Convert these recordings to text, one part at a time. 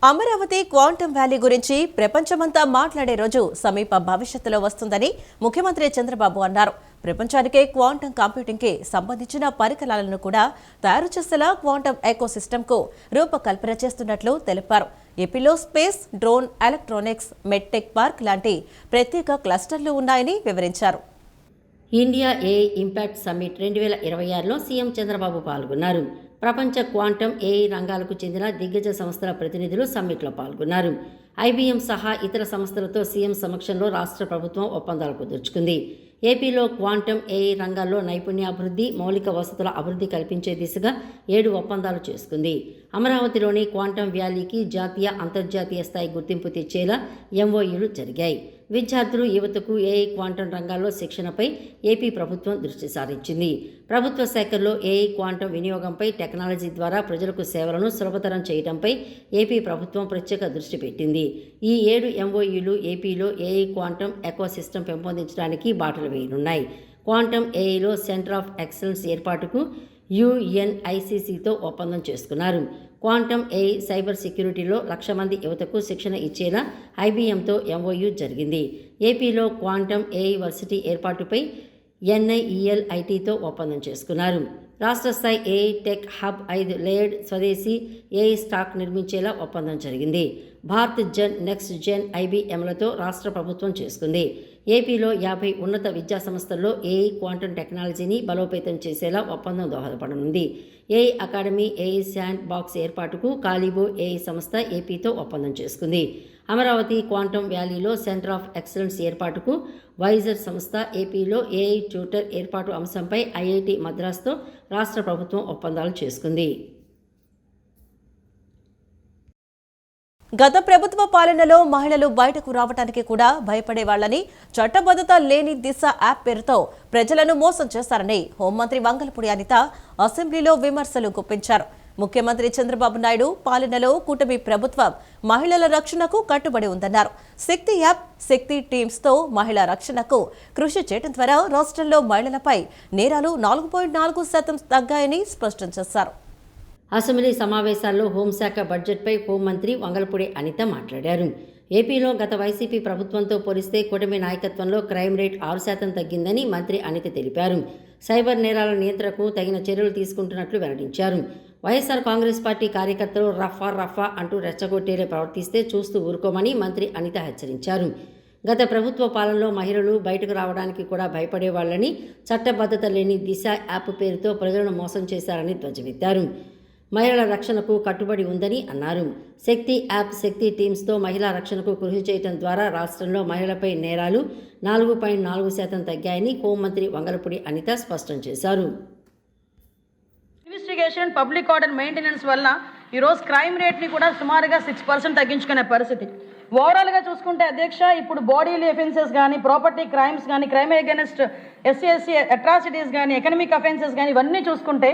Amaravati quantum valley గురించి ప్రపంచమంతా మాట్లాడే రోజు సమీప భవిష్యత్తులో వస్తుందని ముఖ్యమంత్రి చంద్రబాబు అన్నారు. ప్రపంచానికే క్వాంటమ్ కంప్యూటింగ్కి సంబంధించిన పరికరాలను కూడా తయారు చేసేలా క్వాంటమ్ ఎకోసిస్టమ్కు రూపకల్పన చేస్తున్నట్లు తెలిపారు. ఏపీలో space, drone, electronics, medtech park లాంటి ప్రత్యేక క్లస్టర్లు ఉన్నాయని వివరించారు. ఇండియా ఏఐ ఇంపాక్ట్ సమ్మిట్ 2026లో సీఎం చంద్రబాబు పాల్గొన్నారు. ప్రపంచ క్వాంటమ్ ఏఐ రంగాలకు చెందిన దిగ్గజ సంస్థల ప్రతినిధులు సమ్మిట్లో పాల్గొన్నారు. ఐబీఎం సహా ఇతర సంస్థలతో సీఎం సమక్షంలో రాష్ట్ర ప్రభుత్వం ఒప్పందాలు కుదుర్చుకుంది. ఏపీలో క్వాంటమ్ ఏఐ రంగాల్లో నైపుణ్యాభివృద్ధి, మౌలిక వసతుల అభివృద్ధి కల్పించే దిశగా 7 ఒప్పందాలు చేసుకుంది. అమరావతిలోని క్వాంటమ్ వ్యాలీకి జాతీయ, అంతర్జాతీయ స్థాయి గుర్తింపు తెచ్చేలా ఎంఓయూలు జరిగాయి. విద్యార్థులు, యువతకు ఏఐ, క్వాంటమ్ రంగాల్లో శిక్షణపై ఏపీ ప్రభుత్వం దృష్టి సారించింది. ప్రభుత్వ శాఖల్లో ఏఐ, క్వాంటమ్ వినియోగంపై, టెక్నాలజీ ద్వారా ప్రజలకు సేవలను సులభతరం చేయడంపై ఏపీ ప్రభుత్వం ప్రత్యేక దృష్టి పెట్టింది. ఈ 7 ఎంఓయూలు ఏపీలో ఏఐ, క్వాంటమ్ ఎకోసిస్టమ్ పెంపొందించడానికి బాటలు వేయనున్నాయి. క్వాంటమ్ ఏఐలో సెంటర్ ఆఫ్ ఎక్సలెన్స్ ఏర్పాటుకు యుఎన్ఐసిసితో ఒప్పందం చేసుకున్నారు. క్వాంటమ్ ఏఐ, సైబర్ సెక్యూరిటీలో 1,00,000 మంది యువతకు శిక్షణ ఇచ్చేలా ఐబీఎంతో ఎంఓయూ జరిగింది. ఏపీలో క్వాంటమ్ ఏఐ వర్సిటీ ఏర్పాటుపై ఎన్ఐఈఎల్ఐటీతో ఒప్పందం చేసుకున్నారు. రాష్ట్ర స్థాయి ఏఐ టెక్ హబ్ 5 లేయర్డ్ స్వదేశీ ఏఐ స్టాక్ నిర్మించేలా ఒప్పందం జరిగింది. భారత్ జెన్, నెక్స్ట్ జెన్ ఐబీఎంలతో రాష్ట్ర ప్రభుత్వం చేసుకుంది. ఏపీలో 50 ఉన్నత విద్యా సంస్థల్లో ఏఐ, క్వాంటమ్ టెక్నాలజీని బలోపేతం చేసేలా ఒప్పందం దోహదపడనుంది. AI academy, AI sandbox ఏర్పాటుకు కాలిబో ఏఐ సంస్థ ఏపీతో ఒప్పందం చేసుకుంది. అమరావతి క్వాంటమ్ వ్యాలీలో సెంటర్ ఆఫ్ ఎక్సలెన్స్ ఏర్పాటుకు వైజర్ సంస్థ, ఏపీలో ఏఐ ట్యూటర్ ఏర్పాటు అంశంపై ఐఐటి మద్రాస్తో రాష్ట్ర ప్రభుత్వం ఒప్పందాలు చేసుకుంది. గత ప్రభుత్వ పాలనలో మహిళలు బయటకు రావడానికి కూడా భయపడేవాళ్లని, చట్టబద్ధత లేని దిశ యాప్ పేరుతో ప్రజలను మోసం చేశారని హోంమంత్రి వంగలపూడి అనిత అసెంబ్లీలో విమర్శలు గుప్పించారు. ముఖ్యమంత్రి చంద్రబాబు నాయుడు పాలనలో కూటమి ప్రభుత్వం మహిళల రక్షణకు కట్టుబడి ఉందన్నారు. శక్తి యాప్, శక్తి టీమ్స్తో మహిళా రక్షణకు కృషి చేయడం ద్వారా రాష్ట్రంలో మహిళలపై నేరాలు 4.4% తగ్గాయని స్పష్టం చేశారు. అసెంబ్లీ సమావేశాల్లో హోంశాఖ బడ్జెట్పై హోంమంత్రి వంగలపూడి అనిత మాట్లాడారు. ఏపీలో గత వైసీపీ ప్రభుత్వంతో పోలిస్తే కూటమి నాయకత్వంలో క్రైమ్ రేట్ 6% తగ్గిందని మంత్రి అనిత తెలిపారు. సైబర్ నేరాల నియంత్రణకు తగిన చర్యలు తీసుకుంటున్నట్లు వెల్లడించారు. వైఎస్ఆర్ కాంగ్రెస్ పార్టీ కార్యకర్తలు రఫా అంటూ రెచ్చగొట్టేలా ప్రవర్తిస్తే చూస్తూ ఊరుకోమని మంత్రి అనిత హెచ్చరించారు. గత ప్రభుత్వ పాలనలో మహిళలు బయటకు రావడానికి కూడా భయపడేవాళ్లని, చట్టబద్ధత లేని దిశ యాప్ పేరుతో ప్రజలను మోసం చేశారని ధ్వజమెత్తారు. మహిళల రక్షణకు కట్టుబడి ఉందని అన్నారు. శక్తి యాప్, శక్తి టీమ్స్తో మహిళా రక్షణకు కృషి చేయడం ద్వారా రాష్ట్రంలో మహిళలపై నేరాలు 4.4% తగ్గాయని హోంమంత్రి వంగలపూడి అనిత స్పష్టం చేశారు. ఇన్వెస్టిగేషన్, పబ్లిక్ ఆర్డర్ మెయింటెనెన్స్ వల్ల ఈరోజు క్రైమ్ రేట్ని కూడా సుమారుగా 6% తగ్గించుకునే పరిస్థితి. ఓవరాల్గా చూసుకుంటే అధ్యక్ష, ఇప్పుడు బాడీలీ అఫెన్సెస్ కానీ, ప్రాపర్టీ క్రైమ్స్ కానీ, క్రైమ్ అగెన్స్ట్ ఎస్సీ అట్రాసిటీస్ కానీ, ఎకనమిక్ అఫెన్సెస్ కానీ ఇవన్నీ చూసుకుంటే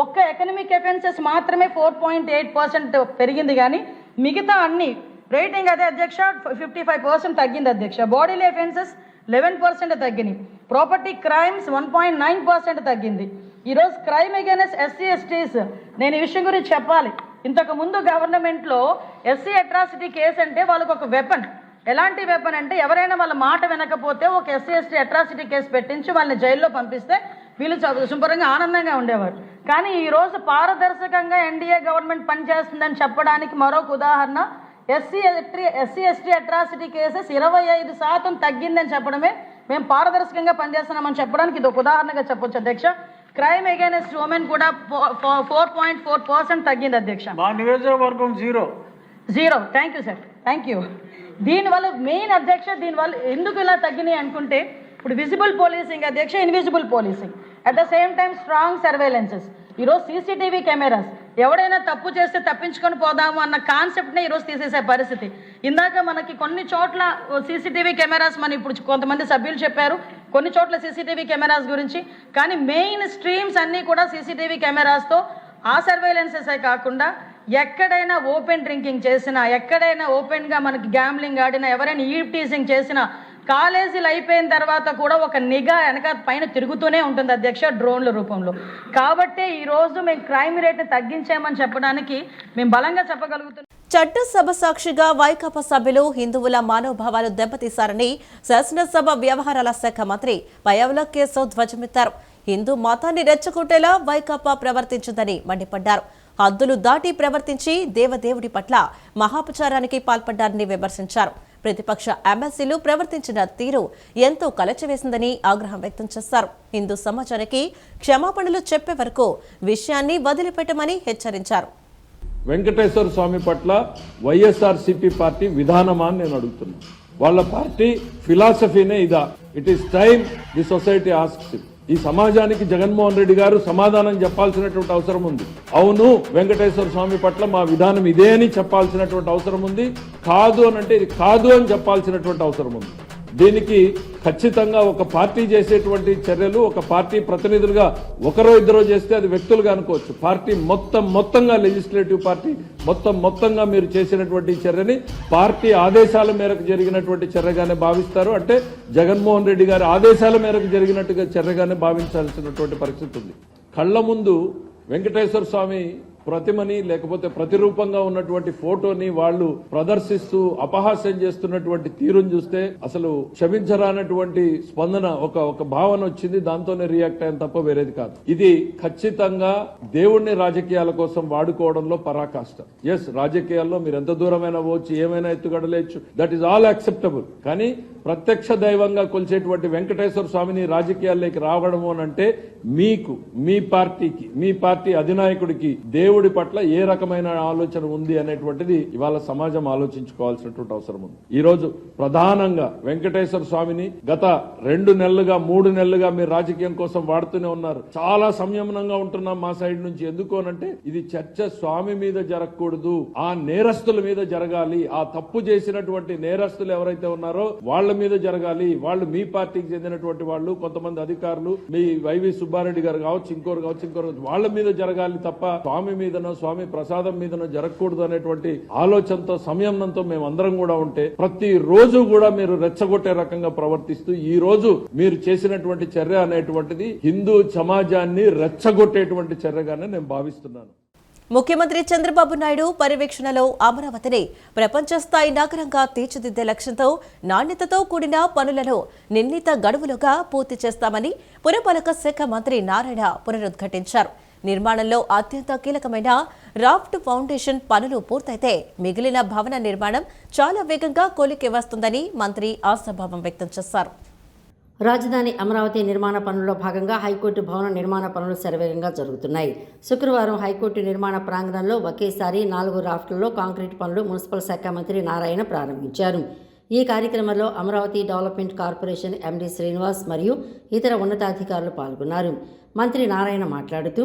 ఒక్క ఎకనమిక్ అఫెన్సెస్ మాత్రమే 4.8% పెరిగింది. కానీ మిగతా అన్ని రేటింగ్ అదే అధ్యక్ష 55% తగ్గింది అధ్యక్ష. బాడీలీ అఫెన్సెస్ 11% తగ్గినాయి. ప్రాపర్టీ క్రైమ్స్ 1.9% తగ్గింది. ఈరోజు క్రైమ్ అగెన్స్ట్ ఎస్సీ ఎస్టీస్, నేను ఈ విషయం గురించి చెప్పాలి. ఇంతకు ముందు గవర్నమెంట్లో ఎస్సీ అట్రాసిటీ కేసు అంటే వాళ్ళకు ఒక వెపన్. ఎలాంటి వెపన్ అంటే ఎవరైనా వాళ్ళ మాట వినకపోతే ఒక ఎస్సీ ఎస్టీ అట్రాసిటీ కేసు పెట్టించి వాళ్ళని జైల్లో పంపిస్తే వీళ్ళు శుభ్రంగా ఆనందంగా ఉండేవారు. కానీ ఈరోజు పారదర్శకంగా ఎన్డీఏ గవర్నమెంట్ పనిచేస్తుందని చెప్పడానికి మరొక ఉదాహరణ ఎస్సీ ఎస్టీ అట్రాసిటీ కేసెస్ 25% తగ్గిందని చెప్పడమే మేము పారదర్శకంగా పనిచేస్తున్నామని చెప్పడానికి ఇది ఒక ఉదాహరణగా చెప్పొచ్చు అధ్యక్ష. క్రైమ్ అగైనెస్ట్ ఉమెన్ కూడా 4.4% తగ్గింది అధ్యక్ష. మా నియోజకవర్గం 0. Thank you sir, thank you. దీనివల్ల మెయిన్ అధ్యక్ష, దీనివల్ల ఎందుకు ఇలా తగ్గినాయి అనుకుంటే ఇప్పుడు విజిబుల్ పోలీసింగ్ అధ్యక్ష, invisible policing, at the same time strong surveillances. ఈరోజు సీసీటీవీ కెమెరాస్, ఎవడైనా తప్పు చేస్తే తప్పించుకొని పోదాము అన్న కాన్సెప్ట్నే ఈరోజు తీసేసే పరిస్థితి. ఇందాక మనకి కొన్ని చోట్ల సీసీటీవీ కెమెరాస్, మన ఇప్పుడు కొంతమంది సభ్యులు చెప్పారు కొన్ని చోట్ల సీసీటీవీ కెమెరాస్ గురించి. కానీ మెయిన్ స్ట్రీమ్స్ అన్నీ కూడా సీసీటీవీ కెమెరాస్తో ఆ సర్వేలెన్సెసే కాకుండా ఎక్కడైనా ఓపెన్ డ్రింకింగ్ చేసినా, ఎక్కడైనా ఓపెన్గా మనకి గ్యాంబ్లింగ్ ఆడినా, ఎవరైనా ఈవ్ టీజింగ్ చేసినా, కాలేజీలు అయిపోయిన తర్వాత కూడా ఒక నిఘా వెనక పైన తిరుగుతూనే ఉంటుంది అధ్యక్ష, డ్రోన్ల రూపంలో. కాబట్టి ఈరోజు మేము క్రైమ్ రేట్ని తగ్గించామని చెప్పడానికి మేము బలంగా చెప్పగలుగుతున్నాం. చట్టసభ సాక్షిగా వైకాపా సభ్యులు హిందువుల మనోభావాలు దెబ్బతీశారని శాసనసభ వ్యవహారాల శాఖ మంత్రి పయ్యావుల కేశవ్ ధ్వజమెత్తారు. హిందూ మతాన్ని రెచ్చగొట్టేలా వైకాపా ప్రవర్తించిందని మండిపడ్డారు. హద్దులు దాటి ప్రవర్తించి దేవదేవుడి పట్ల మహాపచారానికి పాల్పడ్డారని విమర్శించారు. ప్రతిపక్ష ఎమ్మెల్సీలు ప్రవర్తించిన తీరు ఎంతో కలచివేసిందని ఆగ్రహం వ్యక్తం చేశారు. హిందూ సమాజానికి క్షమాపణలు చెప్పే వరకు విషయాన్ని వదిలిపెట్టమని హెచ్చరించారు. వెంకటేశ్వర స్వామి పట్ల వైఎస్ఆర్సీపీ పార్టీ విధానమా అని నేను అడుగుతున్నాను. వాళ్ళ పార్టీ ఫిలాసఫీనే ఇదా? It is time the society asks. ఈ సమాజానికి జగన్మోహన్ రెడ్డి గారు సమాధానం చెప్పాల్సినటువంటి అవసరం ఉంది. అవును, వెంకటేశ్వర స్వామి పట్ల మా విధానం ఇదే అని చెప్పాల్సినటువంటి అవసరం ఉంది. కాదు అని అంటే ఇది కాదు అని చెప్పాల్సినటువంటి అవసరం ఉంది. దీనికి ఖచ్చితంగా ఒక పార్టీ చేసేటువంటి చర్యలు, ఒక పార్టీ ప్రతినిధులుగా ఒకరో ఇద్దరో చేస్తే అది వ్యక్తులుగా అనుకోవచ్చు. పార్టీ మొత్తంగా లెజిస్లేటివ్ పార్టీ మొత్తంగా మీరు చేసినటువంటి చర్యని పార్టీ ఆదేశాల మేరకు జరిగినటువంటి చర్యగానే భావిస్తారు. అంటే జగన్మోహన్ రెడ్డి గారి ఆదేశాల మేరకు జరిగినట్టుగా చర్యగానే భావించాల్సినటువంటి పరిస్థితి ఉంది. కళ్ళ ముందు వెంకటేశ్వర స్వామి ప్రతిమని లేకపోతే ప్రతిరూపంగా ఉన్నటువంటి ఫోటోని వాళ్ళు ప్రదర్శిస్తూ అపహాస్యం చేస్తున్నటువంటి తీరును చూస్తే అసలు క్షమించరానటువంటి స్పందన, ఒక భావన వచ్చింది. దాంతోనే రియాక్ట్ అయ్యాను తప్ప వేరేది కాదు. ఇది ఖచ్చితంగా దేవుణ్ణి రాజకీయాల కోసం వాడుకోవడంలో పరాకాష్ట. ఎస్, రాజకీయాల్లో మీరు ఎంత దూరమైనా పోవచ్చు, ఏమైనా ఎత్తుగడలేచ్చు, దట్ ఈస్ ఆల్ యాక్సెప్టబుల్. కానీ ప్రత్యక్ష దైవంగా కొలిచేటువంటి వెంకటేశ్వర స్వామిని రాజకీయాల్లోకి రావడము అంటే మీకు, మీ పార్టీకి, మీ పార్టీ అధినాయకుడికి దేవుడి పట్ల ఏ రకమైన ఆలోచన ఉంది అనేటువంటిది ఇవాళ సమాజం ఆలోచించుకోవాల్సినటువంటి అవసరం ఉంది. ఈ రోజు ప్రధానంగా వెంకటేశ్వర స్వామిని గత 2 నెలలుగా 3 నెలలుగా మీరు రాజకీయం కోసం వాడుతూనే ఉన్నారు. చాలా సంయమనంగా ఉంటున్నాం మా సైడ్ నుంచి. ఎందుకు అనంటే ఇది చర్చ స్వామి మీద జరగకూడదు, ఆ నేరస్తుల మీద జరగాలి. ఆ తప్పు చేసినటువంటి నేరస్తులు ఎవరైతే ఉన్నారో వాళ్ళ మీద జరగాలి. వాళ్ళు మీ పార్టీకి చెందినటువంటి వాళ్ళు, కొంతమంది అధికారులు, మీ వైవి సుబ్బారెడ్డి గారు కావచ్చు, ఇంకోరు వాళ్ళ మీద జరగాలి తప్ప స్వామి మీదనో స్వామి ప్రసాదం మీదనో జరగకూడదు అనేటువంటి ఆలోచనతో, సంయమనంతో మేమందరం కూడా ఉంటే ప్రతి రోజు కూడా మీరు రెచ్చగొట్టే రకంగా ప్రవర్తిస్తూ ఈ రోజు మీరు చేసినటువంటి చర్య అనేటువంటిది హిందూ సమాజాన్ని రెచ్చగొట్టేటువంటి చర్యగానే నేను భావిస్తున్నాను. ముఖ్యమంత్రి చంద్రబాబు నాయుడు పర్యవేక్షణలో అమరావతిని ప్రపంచ స్థాయి నగరంగా తీర్చిదిద్దే లక్ష్యంతో నాణ్యతతో కూడిన పనులను నిర్ణీత గడువులుగా పూర్తి చేస్తామని పురపాలక శాఖ మంత్రి నారాయణ పునరుద్ఘాటించారు. నిర్మాణంలో అత్యంత కీలకమైన రాఫ్ట్ ఫౌండేషన్ పనులు పూర్తయితే మిగిలిన భవన నిర్మాణం చాలా వేగంగా కొలిక్కి వస్తుందని మంత్రి ఆశాభావం వ్యక్తం చేశారు. రాజధాని అమరావతి నిర్మాణ పనుల్లో భాగంగా హైకోర్టు భవన నిర్మాణ పనులు శరవేగంగా జరుగుతున్నాయి. శుక్రవారం హైకోర్టు నిర్మాణ ప్రాంగణంలో ఒకేసారి 4 రాఫ్ట్లలో కాంక్రీట్ పనులు మున్సిపల్ శాఖ మంత్రి నారాయణ ప్రారంభించారు. ఈ కార్యక్రమంలో Amaravati development corporation MD Srinivas మరియు ఇతర ఉన్నతాధికారులు పాల్గొన్నారు. మంత్రి నారాయణ మాట్లాడుతూ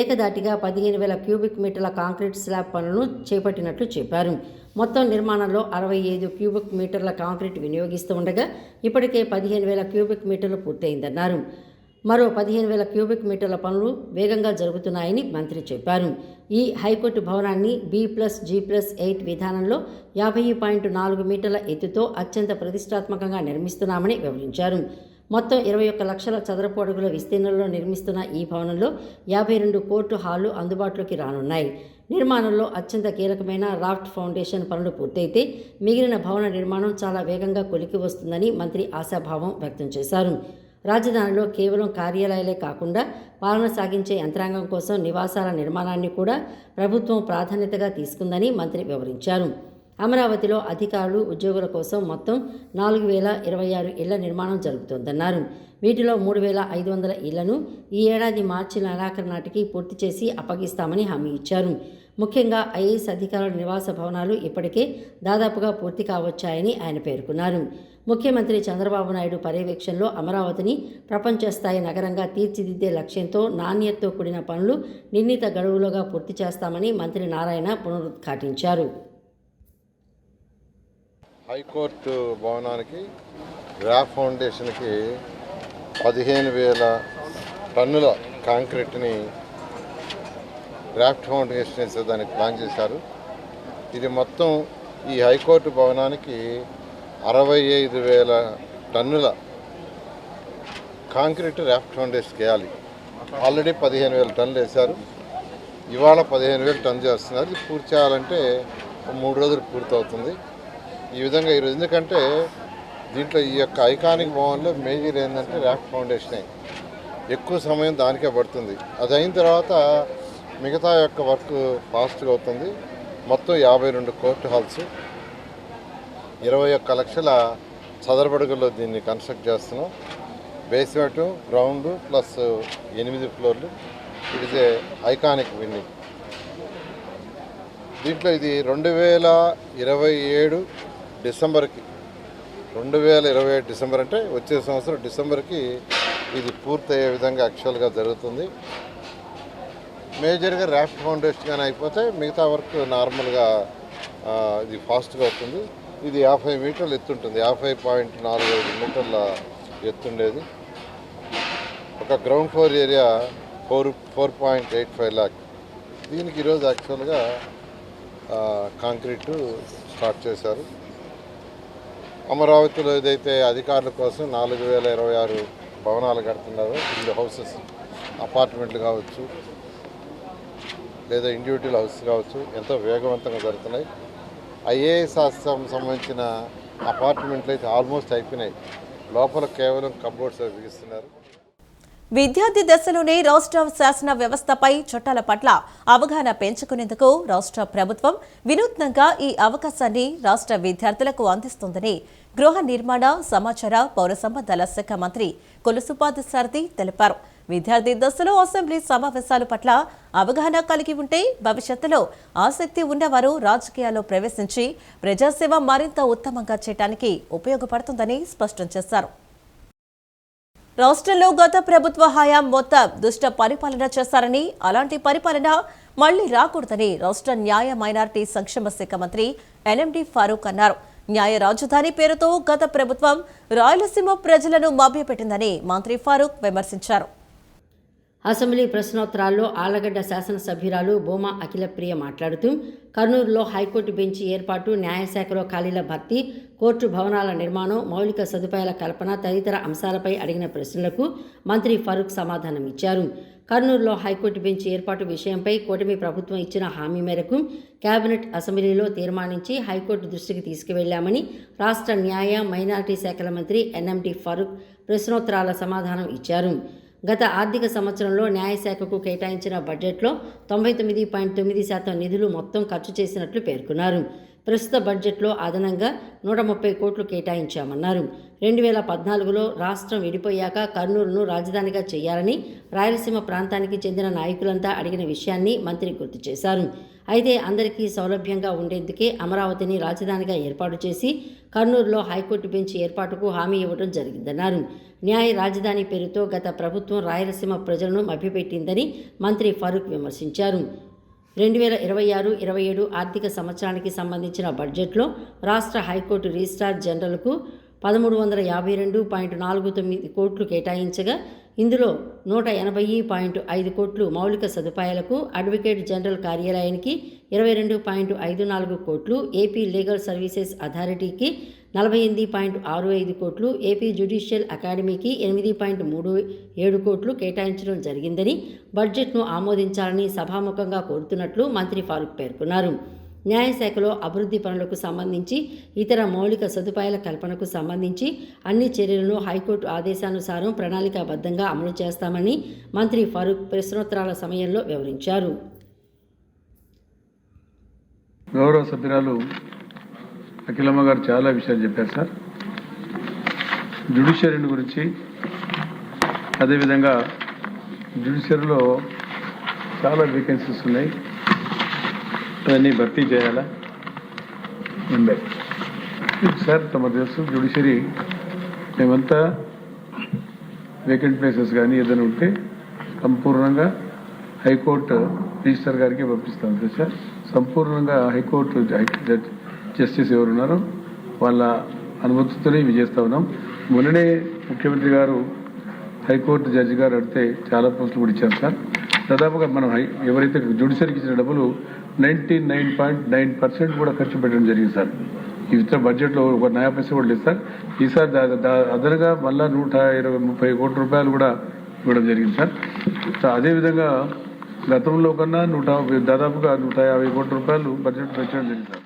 ఏకదాటిగా 15,000 క్యూబిక్ మీటర్ల కాంక్రీట్ స్లాబ్ పనులను చేపట్టినట్లు చెప్పారు. మొత్తం నిర్మాణంలో 65 క్యూబిక్ మీటర్ల కాంక్రీట్ వినియోగిస్తూ ఉండగా ఇప్పటికే 15,000 క్యూబిక్ మీటర్లు పూర్తయిందన్నారు. మరో 15,000 క్యూబిక్ మీటర్ల పనులు వేగంగా జరుగుతున్నాయని మంత్రి చెప్పారు. ఈ హైకోర్టు భవనాన్ని B+G+8 విధానంలో 50.4 మీటర్ల ఎత్తుతో అత్యంత ప్రతిష్టాత్మకంగా నిర్మిస్తున్నామని వివరించారు. మొత్తం 21 లక్షల చదరపు అడుగుల విస్తీర్ణంలో నిర్మిస్తున్న ఈ భవనంలో 52 కోర్టు హాళ్లు అందుబాటులోకి రానున్నాయి. నిర్మాణంలో అత్యంత కీలకమైన రాఫ్ట్ ఫౌండేషన్ పనులు పూర్తయితే మిగిలిన భవన నిర్మాణం చాలా వేగంగా కొలికి వస్తుందని మంత్రి ఆశాభావం వ్యక్తం చేశారు. రాజధానిలో కేవలం కార్యాలయాలే కాకుండా పాలన సాగించే యంత్రాంగం కోసం నివాసాల నిర్మాణాన్ని కూడా ప్రభుత్వం ప్రాధాన్యతగా తీసుకుందని మంత్రి వివరించారు. అమరావతిలో అధికారులు, ఉద్యోగుల కోసం మొత్తం 4,026 ఇళ్ల నిర్మాణం జరుగుతోందన్నారు. వీటిలో 3,500 ఇళ్లను ఈ ఏడాది మార్చి నెలాఖరు నాటికి పూర్తి చేసి అప్పగిస్తామని హామీ ఇచ్చారు. ముఖ్యంగా ఐఏఎస్ అధికారుల నివాస భవనాలు ఇప్పటికే దాదాపుగా పూర్తి కావచ్చాయని ఆయన పేర్కొన్నారు. ముఖ్యమంత్రి చంద్రబాబు నాయుడు పర్యవేక్షణలో అమరావతిని ప్రపంచ స్థాయి నగరంగా తీర్చిదిద్దే లక్ష్యంతో నాణ్యతతో కూడిన పనులు నిర్ణీత గడువులుగా పూర్తి చేస్తామని మంత్రి నారాయణ పునరుద్ఘాటించారు. హైకోర్టు భవనానికి గ్రాఫ్ ఫౌండేషన్కి 15,000 టన్నుల కాంక్రీట్ని గ్రాఫ్ట్ ఫౌండేషన్ వేసేదానికి ప్లాన్ చేశారు. ఇది మొత్తం ఈ హైకోర్టు భవనానికి 65,000 టన్నుల కాంక్రీట్ రాఫ్ట్ ఫౌండేషన్ వేయాలి. ఆల్రెడీ 15,000 టన్నులు వేశారు. ఇవాళ 15,000 టన్నులు చేస్తున్నారు. ఇది పూర్తి చేయాలంటే 3 రోజులు పూర్తవుతుంది. ఈ విధంగా ఈరోజు ఎందుకంటే దీంట్లో ఈ యొక్క ఐకానిక్ భవన్లో మేజర్ ఏంటంటే ర్యాఫ్ట్ ఫౌండేషనే ఎక్కువ సమయం దానికే పడుతుంది. అది అయిన తర్వాత మిగతా యొక్క వర్క్ ఫాస్ట్గా అవుతుంది. మొత్తం 52 కోర్టు హాల్స్ 21 లక్షల చదరపడుగుల్లో దీన్ని కన్స్ట్రక్ట్ చేస్తున్నాం. బేస్మెంట్ గ్రౌండ్ ప్లస్ 8 ఫ్లోర్లు. It is a iconic building. దీంట్లో ఇది 2027 డిసెంబర్కి 2027 డిసెంబర్ అంటే వచ్చే సంవత్సరం డిసెంబర్కి ఇది పూర్తయ్యే విధంగా యాక్చువల్గా జరుగుతుంది. మేజర్గా ర్యాఫ్ట్ ఫౌండేషన్ కానీ అయిపోతే మిగతా వర్క్ నార్మల్గా ఇది ఫాస్ట్గా అవుతుంది. ఇది 50 మీటర్లు ఎత్తుంటుంది. 50.45 మీటర్ల ఎత్తుండేది. ఒక గ్రౌండ్ ఫ్లోర్ ఏరియా 4.85 lakh. దీనికి ఈరోజు యాక్చువల్గా కాంక్రీటు స్టార్ట్ చేశారు. అమరావతిలో ఏదైతే అధికారుల కోసం 4026 భవనాలు కడుతున్నారో, ఇల్లు హౌసెస్, అపార్ట్మెంట్లు కావచ్చు లేదా ఇండివిజువల్ హౌస్ కావచ్చు, ఎంతో వేగవంతంగా జరుగుతున్నాయి. ఐఏఎస్ సంబంధించిన అపార్ట్మెంట్లు అయితే ఆల్మోస్ట్ అయిపోయినాయి. లోపల కేవలం కబోర్డ్స్ బిగిస్తున్నారు. విద్యార్థి దశలోనే రాష్ట్ర శాసన వ్యవస్థపై చట్టాల పట్ల అవగాహన పెంచుకునేందుకు రాష్ట్ర ప్రభుత్వం వినూత్నంగా ఈ అవకాశాన్ని రాష్ట్ర విద్యార్థులకు అందిస్తోందని గృహ నిర్మాణ, సమాచార, పౌర సంబంధాల శాఖ మంత్రి కొలుసు పార్థసారథి తెలిపారు. విద్యార్థి దశలో అసెంబ్లీ సమావేశాల పట్ల అవగాహన కలిగి ఉంటే భవిష్యత్తులో ఆసక్తి ఉన్నవారు రాజకీయాల్లో ప్రవేశించి ప్రజాసేవ మరింత ఉత్తమంగా చేయడానికి ఉపయోగపడుతుందని స్పష్టం చేశారు. రాష్ట్రంలో గత ప్రభుత్వ హయాం మొత్తం దుష్ట పరిపాలన చేశారని, అలాంటి పరిపాలన మళ్లీ రాకూడదని రాష్ట్ర న్యాయ, మైనారిటీ సంక్షేమ శాఖ మంత్రి ఎన్ఎండి ఫారూక్ అన్నారు. న్యాయ రాజధాని పేరుతో గత ప్రభుత్వం రాయలసీమ ప్రజలను మభ్యపెట్టిందని మంత్రి ఫారూక్ విమర్శించారు. అసెంబ్లీ ప్రశ్నోత్తరాల్లో ఆళ్లగడ్డ శాసనసభ్యురాలు బోమా అఖిలప్రియ మాట్లాడుతూ కర్నూలులో హైకోర్టు బెంచి ఏర్పాటు, న్యాయశాఖలో ఖాళీల భర్తీ, కోర్టు భవనాల నిర్మాణం, మౌలిక సదుపాయాల కల్పన తదితర అంశాలపై అడిగిన ప్రశ్నలకు మంత్రి ఫరూక్ సమాధానం ఇచ్చారు. కర్నూలులో హైకోర్టు బెంచి ఏర్పాటు విషయంపై కూటమి ప్రభుత్వం ఇచ్చిన హామీ మేరకు కేబినెట్ అసెంబ్లీలో తీర్మానించి హైకోర్టు దృష్టికి తీసుకువెళ్లామని రాష్ట్ర న్యాయ, మైనారిటీ శాఖల మంత్రి ఎన్ఎండి ఫరూక్ ప్రశ్నోత్తరాల సమాధానం ఇచ్చారు. గత ఆర్థిక సంవత్సరంలో న్యాయశాఖకు కేటాయించిన బడ్జెట్లో 99.9% నిధులు మొత్తం ఖర్చు చేసినట్లు పేర్కొన్నారు. ప్రస్తుత బడ్జెట్లో అదనంగా 130 కోట్లు కేటాయించామన్నారు. 2014లో రాష్ట్రం విడిపోయాక కర్నూలును రాజధానిగా చేయాలని రాయలసీమ ప్రాంతానికి చెందిన నాయకులంతా అడిగిన విషయాన్ని మంత్రి గుర్తు చేశారు. అయితే అందరికీ సౌలభ్యంగా ఉండేందుకే అమరావతిని రాజధానిగా ఏర్పాటు చేసి కర్నూలులో హైకోర్టు బెంచ్ ఏర్పాటుకు హామీ ఇవ్వడం జరిగిందన్నారు. న్యాయ రాజధాని పేరుతో గత ప్రభుత్వం రాయలసీమ ప్రజలను మభ్యపెట్టిందని మంత్రి ఫరూక్ విమర్శించారు. 2026-27 ఆర్థిక సంవత్సరానికి సంబంధించిన బడ్జెట్లో రాష్ట్ర హైకోర్టు రిజిస్ట్రార్ జనరల్కు 1382.49 కోట్లు కేటాయించగా ఇందులో 180.5 కోట్లు మౌలిక సదుపాయాలకు, అడ్వకేట్ జనరల్ కార్యాలయానికి 22.54 కోట్లు, ఏపీ లీగల్ సర్వీసెస్ అథారిటీకి 48.65 కోట్లు, ఏపీ జ్యుడిషియల్ అకాడమీకి 8.37 కోట్లు కేటాయించడం జరిగిందని బడ్జెట్ను ఆమోదించాలని సభాముఖంగా కోరుతున్నట్లు మంత్రి ఫారూక్ పేర్కొన్నారు. న్యాయశాఖలో అభివృద్ధి పనులకు సంబంధించి, ఇతర మౌలిక సదుపాయాల కల్పనకు సంబంధించి అన్ని చర్యలను హైకోర్టు ఆదేశానుసారం ప్రణాళికాబద్ధంగా అమలు చేస్తామని మంత్రి ఫారూక్ ప్రశ్నోత్తరాల సమయంలో వివరించారు. గౌరవ సభ్యురాలు అఖిలమ్మ గారు చాలా విషయాలు చెప్పారు సార్. జ్యుడిషియరీ గురించి, అదేవిధంగా జ్యుడిషియరీలో చాలా వేకెన్సీస్ ఉన్నాయి, అవన్నీ భర్తీ చేయాలా ఉండే సార్. తమ తెలుసు జ్యుడిషియరీ మేమంతా వేకెంట్ ప్లేసెస్ కానీ ఏదైనా ఉంటే సంపూర్ణంగా హైకోర్టు రిజిస్టర్ గారికి పంపిస్తాం సార్. సంపూర్ణంగా హైకోర్టు జస్టిస్ ఎవరున్నారో వాళ్ళ అనుమతితోనే ఇవి చేస్తూ ఉన్నాం. మొన్ననే ముఖ్యమంత్రి గారు హైకోర్టు జడ్జి గారు అడిగితే చాలా పోస్టులు కూడా ఇచ్చారు సార్. దాదాపుగా మనం ఎవరైతే జ్యుడిషియరీకి ఇచ్చిన డబ్బులు 99.9% కూడా ఖర్చు పెట్టడం జరిగింది సార్. ఈ ఇతర బడ్జెట్లో ఒక 9 పైసా కూడా లేదు సార్. ఈసారి అదనంగా మళ్ళా 130 కోట్ల రూపాయలు కూడా ఇవ్వడం జరిగింది సార్. అదేవిధంగా గతంలో కన్నా దాదాపుగా 150 కోట్ల రూపాయలు బడ్జెట్ పెంచడం జరిగింది సార్.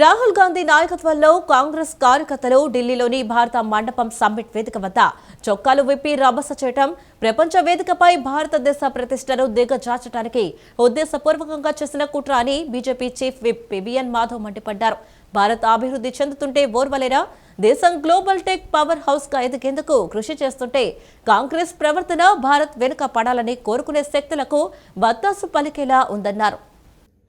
రాహుల్ గాంధీ నాయకత్వంలో కాంగ్రెస్ కార్యకర్తలు ఢిల్లీలోని భారత మండపం సమ్మిట్ వేదిక వద్ద చొక్కాలు విప్పి రభస చేయటం ప్రపంచ వేదికపై భారతదేశ ప్రతిష్టను దిగజార్చడానికి ఉద్దేశపూర్వకంగా చేసిన కుట్ర అని BJP chief whip PVN Madhav మండిపడ్డారు. భారత్ అభివృద్ధి చెందుతుంటే ఓర్వలేరా? దేశం గ్లోబల్ టెక్ పవర్ హౌస్ గా ఎదిగేందుకు కృషి చేస్తుంటే కాంగ్రెస్ ప్రవర్తన భారత్ వెనుక పడాలని కోరుకునే శక్తులకు బత్తాసు పలికేలా ఉందన్నారు.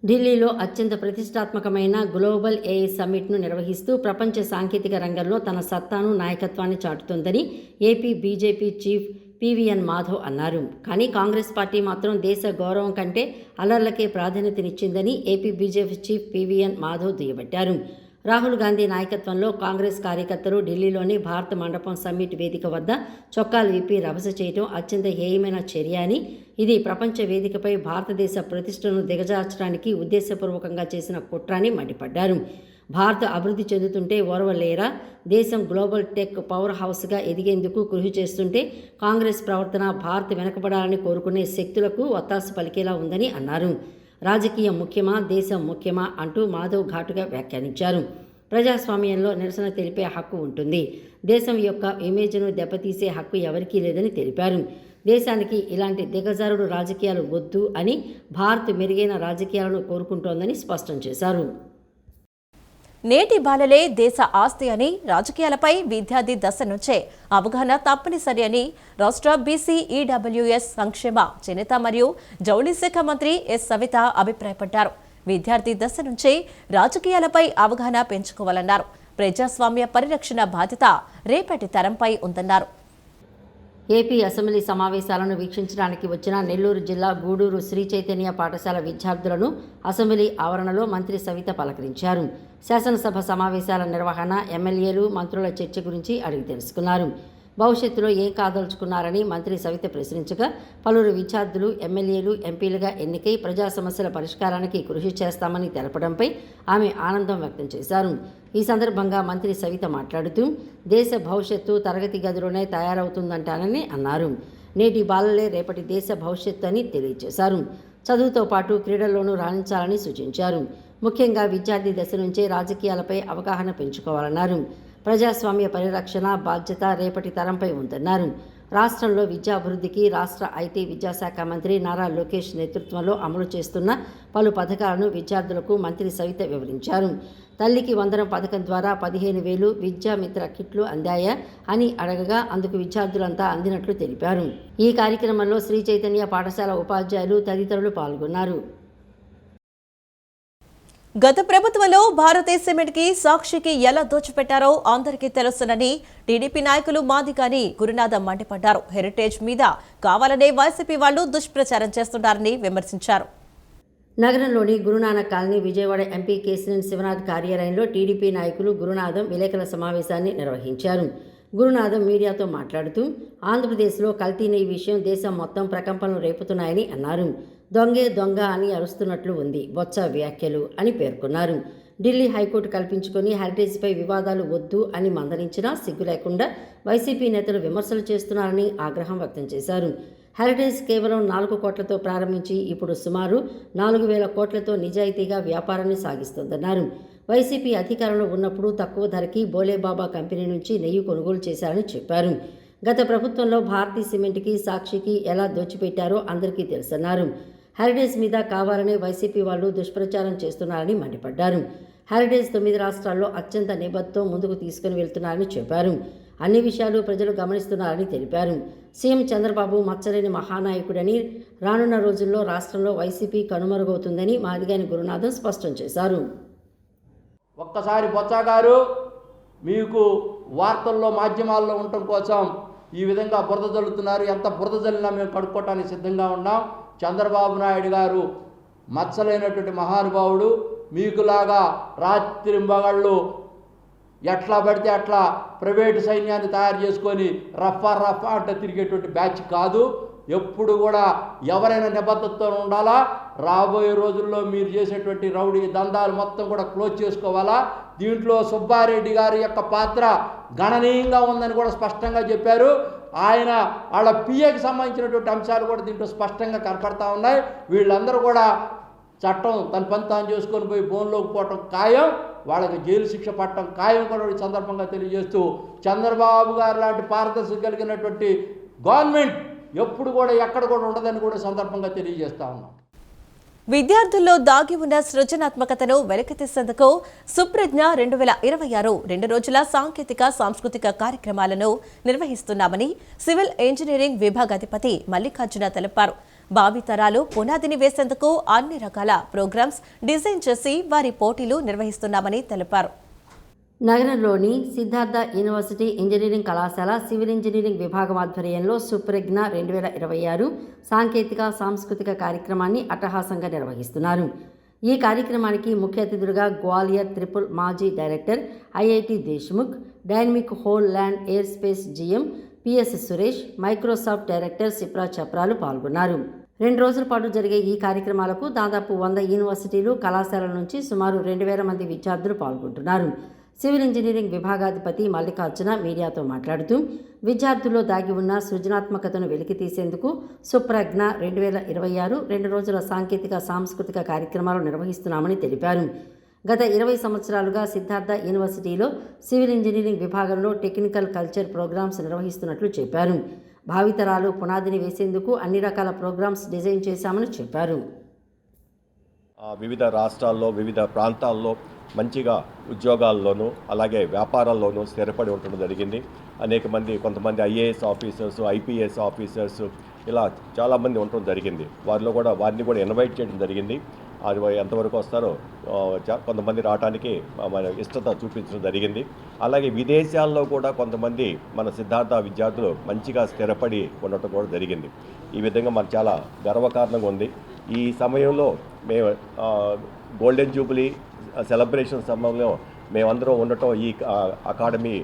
ఢిల్లీలో అత్యంత ప్రతిష్టాత్మకమైన గ్లోబల్ ఏఐ సమ్మిట్ను నిర్వహిస్తూ ప్రపంచ సాంకేతిక రంగంలో తన సత్తాను నాయకత్వాన్ని చాటుతోందని AP BJP chief PVN Madhav అన్నారు. కానీ కాంగ్రెస్ పార్టీ మాత్రం దేశ గౌరవం కంటే అలర్లకే ప్రాధాన్యతనిచ్చిందని AP BJP chief PVN Madhav దుయ్యబట్టారు. రాహుల్ గాంధీ నాయకత్వంలో కాంగ్రెస్ కార్యకర్తలు ఢిల్లీలోని భారత మండపం సమ్మిట్ వేదిక వద్ద చొక్కాలు విప్పి రభస చేయడం అత్యంత హేయమైన చర్య అని, ఇది ప్రపంచ వేదికపై భారతదేశ ప్రతిష్టను దిగజార్చడానికి ఉద్దేశపూర్వకంగా చేసిన కుట్ర అని మండిపడ్డారు. భారత్ అభివృద్ధి చెందుతుంటే ఓర్వలేరా? దేశం గ్లోబల్ టెక్ పవర్ హౌస్గా ఎదిగేందుకు కృషి చేస్తుంటే కాంగ్రెస్ ప్రవర్తన భారత్ వెనకబడాలని కోరుకునే శక్తులకు ఒత్తాసు పలికేలా ఉందని అన్నారు. రాజకీయం ముఖ్యమా, దేశం ముఖ్యమా అంటూ మాధవ్ ఘాటుగా వ్యాఖ్యానించారు. ప్రజాస్వామ్యంలో నిరసన తెలిపే హక్కు ఉంటుంది. దేశం యొక్క ఇమేజ్ను దెబ్బతీసే హక్కు ఎవరికీ లేదని తెలిపారు. దేశానికి ఇలాంటి దిగజారుడు రాజకీయాలు వద్దు అని, భారత్ మెరుగైన రాజకీయాలను కోరుకుంటోందని స్పష్టం చేశారు. నేటి బాలలే దేశ ఆస్తి అని, రాజకీయాలపై విద్యార్థి దశ నుంచే అవగాహన తప్పనిసరి అని రాష్ట్ర బీసీ ఈడబ్ల్యూఎస్ సంక్షేమ, చేనేత మరియు జౌళి శాఖ మంత్రి ఎస్ సవిత అభిప్రాయపడ్డారు. విద్యార్థి దశ నుంచే రాజకీయాలపై అవగాహన పెంచుకోవాలన్నారు. ప్రజాస్వామ్య పరిరక్షణ బాధ్యత రేపటి తరంపై ఉందన్నారు. ఏపీ అసెంబ్లీ సమావేశాలను వీక్షించడానికి వచ్చిన నెల్లూరు జిల్లా గూడూరు శ్రీ చైతన్య పాఠశాల విద్యార్థులను అసెంబ్లీ ఆవరణలో మంత్రి సవిత పలకరించారు. శాసనసభ సమావేశాల నిర్వహణ, ఎమ్మెల్యేలు, మంత్రుల చర్చ గురించి అడిగి తెలుసుకున్నారు. భవిష్యత్తులో ఏం కాదలుచుకున్నారని మంత్రి సవిత ప్రశ్నించగా, పలువురు విద్యార్థులు ఎమ్మెల్యేలు, ఎంపీలుగా ఎన్నికై ప్రజా సమస్యల పరిష్కారానికి కృషి చేస్తామని తెలపడంపై ఆమె ఆనందం వ్యక్తం చేశారు. ఈ సందర్భంగా మంత్రి సవిత మాట్లాడుతూ, దేశ భవిష్యత్తు తరగతి గదిలోనే తయారవుతుందంటానని అన్నారు. నేటి బాలలే రేపటి దేశ భవిష్యత్తు అని తెలియజేశారు. చదువుతో పాటు క్రీడల్లోనూ రాణించాలని సూచించారు. ముఖ్యంగా విద్యార్థి దశ నుంచే రాజకీయాలపై అవగాహన పెంచుకోవాలన్నారు. ప్రజాస్వామ్య పరిరక్షణ బాధ్యత రేపటి తరంపై ఉందన్నారు. రాష్ట్రంలో విద్యాభివృద్ధికి రాష్ట్ర ఐటీ విద్యాశాఖ మంత్రి నారా లోకేష్ నేతృత్వంలో అమలు చేస్తున్న పలు పథకాలను విద్యార్థులకు మంత్రి సవిత వివరించారు. తల్లికి వందనం పథకం ద్వారా 15,000 విద్యామిత్ర కిట్లు అందాయా అని అడగగా అందుకు విద్యార్థులంతా అందినట్లు తెలిపారు. ఈ కార్యక్రమంలో శ్రీ చైతన్య పాఠశాల ఉపాధ్యాయులు తదితరులు పాల్గొన్నారు. గత ప్రభుత్వంలో భారతీయ సిమెంట్కి, సాక్షికి ఎలా దోచిపెట్టారో అందరికీ తెలుసునని టీడీపీ నాయకులు మాదిగాని గురునాథం మండిపడ్డారు. హెరిటేజ్ మీద కావాలనే వైసీపీ వాళ్లు దుష్ప్రచారం చేస్తున్నారని విమర్శించారు. నగరంలోని గురునానక్ కాలనీ విజయవాడ ఎంపీ కేశినేని శివనాథ్ కార్యాలయంలో టీడీపీ నాయకులు గురునాథం విలేకరుల సమావేశాన్ని నిర్వహించారు. గురునాథం మీడియాతో మాట్లాడుతూ, ఆంధ్రప్రదేశ్లో కల్తీ నెయ్యి విషయం దేశం మొత్తం ప్రకంపనలు రేపుతున్నాయని అన్నారు. దొంగే దొంగ అని అరుస్తున్నట్లు ఉంది బొత్స వ్యాఖ్యలు అని పేర్కొన్నారు. ఢిల్లీ హైకోర్టు కల్పించుకొని హెరిటేజ్పై వివాదాలు వద్దు అని మందలించినా సిగ్గు లేకుండా వైసీపీ నేతలు విమర్శలు చేస్తున్నారని ఆగ్రహం వ్యక్తం చేశారు. హెరిటేజ్ కేవలం 4 కోట్లతో ప్రారంభించి ఇప్పుడు సుమారు 4,000 కోట్లతో నిజాయితీగా వ్యాపారాన్ని సాగిస్తోందన్నారు. వైసీపీ అధికారంలో ఉన్నప్పుడు తక్కువ ధరకి బోలేబాబా కంపెనీ నుంచి నెయ్యి కొనుగోలు చేశారని చెప్పారు. గత ప్రభుత్వంలో భారతీయ సిమెంట్కి, సాక్షికి ఎలా దోచిపెట్టారో అందరికీ తెలుసన్నారు. హెరిటేజ్ మీద కావాలనే వైసీపీ వాళ్ళు దుష్ప్రచారం చేస్తున్నారని మండిపడ్డారు. హెరిటేజ్ 9 రాష్ట్రాల్లో అత్యంత నిబద్ధతో ముందుకు తీసుకుని వెళ్తున్నారని చెప్పారు. అన్ని విషయాలు ప్రజలు గమనిస్తున్నారని తెలిపారు. సీఎం చంద్రబాబు మచ్చలేని మహానాయకుడని, రానున్న రోజుల్లో రాష్ట్రంలో వైసీపీ కనుమరుగవుతుందని మాదిగాని గురునాథం స్పష్టం చేశారు. ఒక్కసారి బొత్స గారు మీకు వార్తల్లో మాధ్యమాల్లో ఉండటం కోసం ఈ విధంగా బురద జల్లుతున్నారు. ఎంత బురద జల్లినా మేము కడుక్కోవటానికి సిద్ధంగా ఉన్నాం. చంద్రబాబు నాయుడు గారు మచ్చలేనటువంటి మహానుభావుడు. మీకులాగా రాత్రింబగళ్ళు ఎట్లా పడితే అట్లా ప్రైవేటు సైన్యాన్ని తయారు చేసుకొని రఫా అంటే తిరిగేటువంటి బ్యాచ్ కాదు. ఎప్పుడు కూడా ఎవరైనా నిబద్ధతతో ఉండాలా. రాబోయే రోజుల్లో మీరు చేసేటువంటి రౌడీ దందాలు మొత్తం కూడా క్లోజ్ చేసుకోవాలా. దీంట్లో సుబ్బారెడ్డి గారి యొక్క పాత్ర గణనీయంగా ఉందని కూడా స్పష్టంగా చెప్పారు. ఆయన వాళ్ళ పిఏకి సంబంధించినటువంటి అంశాలు కూడా దీంట్లో స్పష్టంగా కనపడతా ఉన్నాయి. వీళ్ళందరూ కూడా చట్టం తన పని తాను చేసుకొని పోయి బోన్లోకి పోవటం ఖాయం, వాళ్ళకి జైలు శిక్ష పట్టడం ఖాయం కూడా ఈ సందర్భంగా తెలియజేస్తూ చంద్రబాబు గారు లాంటి పారదర్శక కలిగినటువంటి గవర్నమెంట్ ఎప్పుడు కూడా ఎక్కడ కూడా ఉండదని కూడా సందర్భంగా తెలియజేస్తా ఉన్నాం. విద్యార్థుల్లో దాగి ఉన్న సృజనాత్మకతను వెలికితీసేందుకు సుప్రజ్ఞ 2026 2 రోజుల సాంకేతిక సాంస్కృతిక కార్యక్రమాలను నిర్వహిస్తున్నామని సివిల్ ఇంజనీరింగ్ విభాగాధిపతి మల్లికార్జున తెలిపారు. భావితరాలు పునాదిని వేసేందుకు అన్ని రకాల ప్రోగ్రామ్స్ డిజైన్ చేసి వారి పోటీలు నిర్వహిస్తున్నామని తెలిపారు. నగరంలోని సిద్ధార్థ యూనివర్సిటీ ఇంజనీరింగ్ కళాశాల సివిల్ ఇంజనీరింగ్ విభాగం ఆధ్వర్యంలో సుప్రజ్ఞ 2026 సాంకేతిక సాంస్కృతిక కార్యక్రమాన్ని అట్టహాసంగా నిర్వహిస్తున్నారు. ఈ కార్యక్రమానికి ముఖ్య అతిథులుగా గ్వాలియర్ ట్రిపుల్ మాజీ director IIT Deshmukh, dynamic whole land air space GM PS Suresh, Microsoft director Sipra చప్రాలు పాల్గొన్నారు. 2 రోజుల పాటు జరిగే ఈ కార్యక్రమాలకు దాదాపు 100 యూనివర్సిటీలు, కళాశాలల నుంచి సుమారు 2000 మంది విద్యార్థులు పాల్గొంటున్నారు. సివిల్ ఇంజనీరింగ్ విభాగాధిపతి మల్లికార్జున మీడియాతో మాట్లాడుతూ విద్యార్థుల్లో దాగి ఉన్న సృజనాత్మకతను వెలికితీసేందుకు సుప్రజ్ఞ 2026 2 రోజుల సాంకేతిక సాంస్కృతిక కార్యక్రమాలు నిర్వహిస్తున్నామని తెలిపారు. గత 20 సంవత్సరాలుగా సిద్ధార్థ యూనివర్సిటీలో సివిల్ ఇంజనీరింగ్ విభాగంలో టెక్నికల్ కల్చర్ ప్రోగ్రామ్స్ నిర్వహిస్తున్నట్లు చెప్పారు. భావితరాలు పునాదిని వేసేందుకు అన్ని రకాల ప్రోగ్రామ్స్ డిజైన్ చేశామని చెప్పారు. వివిధ రాష్ట్రాల్లో, వివిధ ప్రాంతాల్లో మంచిగా ఉద్యోగాల్లోనూ అలాగే వ్యాపారాల్లోనూ స్థిరపడి ఉండడం జరిగింది. అనేక మంది, కొంతమంది ఐఏఎస్ ఆఫీసర్స్, ఐపీఎస్ ఆఫీసర్స్ ఇలా చాలామంది ఉండడం జరిగింది. వారిని కూడా ఇన్వైట్ చేయడం జరిగింది. అది ఎంతవరకు వస్తారో కొంతమంది రావడానికి మన ఇష్టత చూపించడం జరిగింది. అలాగే విదేశాల్లో కూడా కొంతమంది మన సిద్ధార్థ విద్యార్థులు మంచిగా స్థిరపడి ఉండటం కూడా జరిగింది. ఈ విధంగా మనకు చాలా గర్వకారణంగా ఉంది. ఈ సమయంలో మేము గోల్డెన్ జూబిలీ సెలబ్రేషన్ సమయంలో మేమందరం ఉండటం, ఈ అకాడమీ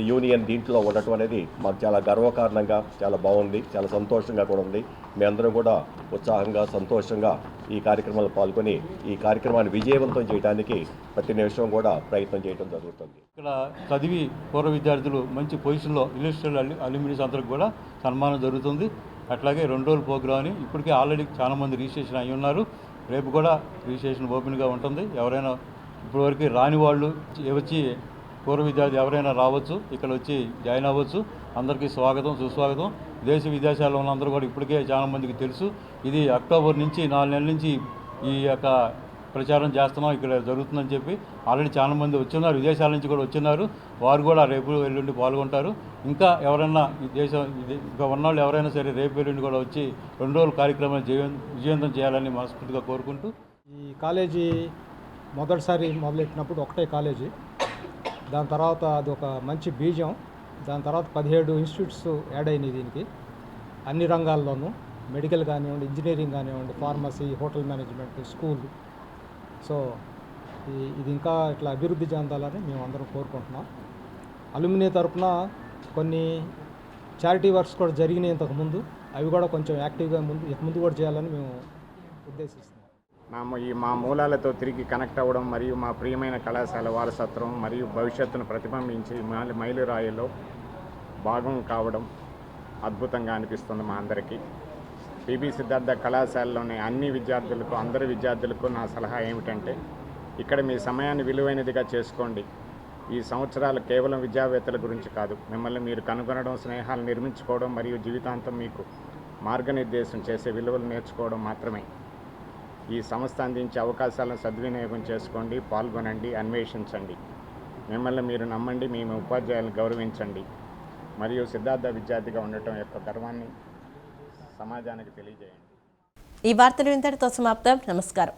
యూనియన్ దీంట్లో ఉండటం అనేది మాకు చాలా గర్వకారణంగా చాలా బాగుంది, చాలా సంతోషంగా కూడా ఉంది. మేమందరం కూడా ఉత్సాహంగా, సంతోషంగా ఈ కార్యక్రమాలు పాల్గొని ఈ కార్యక్రమాన్ని విజయవంతం చేయడానికి ప్రతి నిమిషం కూడా ప్రయత్నం చేయడం జరుగుతుంది. ఇక్కడ చదివి పూర్వ విద్యార్థులు మంచి పొజిషన్లో ఇలిస్ట్రేటెడ్ అల్యూమినియస్ అందరికి కూడా సన్మానం జరుగుతుంది. అట్లాగే 2 రోజుల ప్రోగ్రామ్ని ఇప్పటికే ఆల్రెడీ చాలామంది రిజిస్ట్రేషన్ అయ్యి ఉన్నారు. రేపు కూడా రిజిస్ట్రేషన్ ఓపెన్గా ఉంటుంది. ఎవరైనా ఇప్పటివరకు రాని వాళ్ళు వచ్చి పూర్వ విద్యార్థి ఎవరైనా రావచ్చు, ఇక్కడ వచ్చి జాయిన్ అవ్వచ్చు. అందరికీ స్వాగతం, సుస్వాగతం. దేశ విదేశాల్లో ఉన్న అందరూ కూడా ఇప్పటికే చాలామందికి తెలుసు. ఇది అక్టోబర్ నుంచి 4 నెలల నుంచి ఈ యొక్క ప్రచారం చేస్తున్నాం, ఇక్కడ జరుగుతుందని చెప్పి ఆల్రెడీ చాలామంది వచ్చున్నారు, విదేశాల నుంచి కూడా వచ్చున్నారు. వారు కూడా రేపు ఎల్లుండి పాల్గొంటారు. ఇంకా ఎవరైనా ఈ దేశం ఇంకా ఉన్నవాళ్ళు ఎవరైనా సరే రేపు ఎల్లుండి కూడా వచ్చి 2 రోజుల కార్యక్రమాన్ని విజయవంతం చేయాలని మనస్ఫూర్తిగా కోరుకుంటూ, ఈ కాలేజీ మొదటిసారి మొదలెట్టినప్పుడు ఒకటే కాలేజీ, దాని తర్వాత అది ఒక మంచి బీజం. దాని తర్వాత 17 ఇన్స్టిట్యూట్స్ యాడ్ అయినాయి దీనికి. అన్ని రంగాల్లోనూ మెడికల్ కానివ్వండి, ఇంజనీరింగ్ కానివ్వండి, pharmacy, hotel management, school. So ఇది ఇంకా ఇట్లా అభివృద్ధి చెందాలని మేము అందరం కోరుకుంటున్నాం. అలుమినియం తరఫున కొన్ని చారిటీ వర్క్స్ కూడా జరిగినాయి ఇంతకుముందు. అవి కూడా కొంచెం యాక్టివ్గా ముందు కూడా చేయాలని మేము ఉద్దేశిస్తున్నాం. మా మూలాలతో తిరిగి కనెక్ట్ అవ్వడం మరియు మా ప్రియమైన కళాశాల వారసత్వం మరియు భవిష్యత్తును ప్రతిబింబించి మైలురాయిలో భాగం కావడం అద్భుతంగా అనిపిస్తుంది మా అందరికీ. పిబి సిద్ధార్థ కళాశాలలోని అందరి విద్యార్థులకు నా సలహా ఏమిటంటే, ఇక్కడ మీ సమయాన్ని విలువైనదిగా చేసుకోండి. ఈ సంవత్సరాలు కేవలం విద్యావేత్తల గురించి కాదు, మిమ్మల్ని మీరు కనుగొనడం, స్నేహాలు నిర్మించుకోవడం మరియు జీవితాంతం మీకు మార్గనిర్దేశం చేసే విలువలు నేర్చుకోవడం మాత్రమే. ఈ సంస్థ అందించే అవకాశాలను సద్వినియోగం చేసుకోండి, పాల్గొనండి, అన్వేషించండి. మిమ్మల్ని మీరు నమ్మండి, మీ ఉపాధ్యాయులను గౌరవించండి మరియు సిద్ధార్థ విద్యార్థిగా ఉండటం యొక్క గర్వాన్ని సమాజానికి తెలియజేయండి. ఈ వార్తలు ఇంతటితో సమాప్తం. నమస్కారం.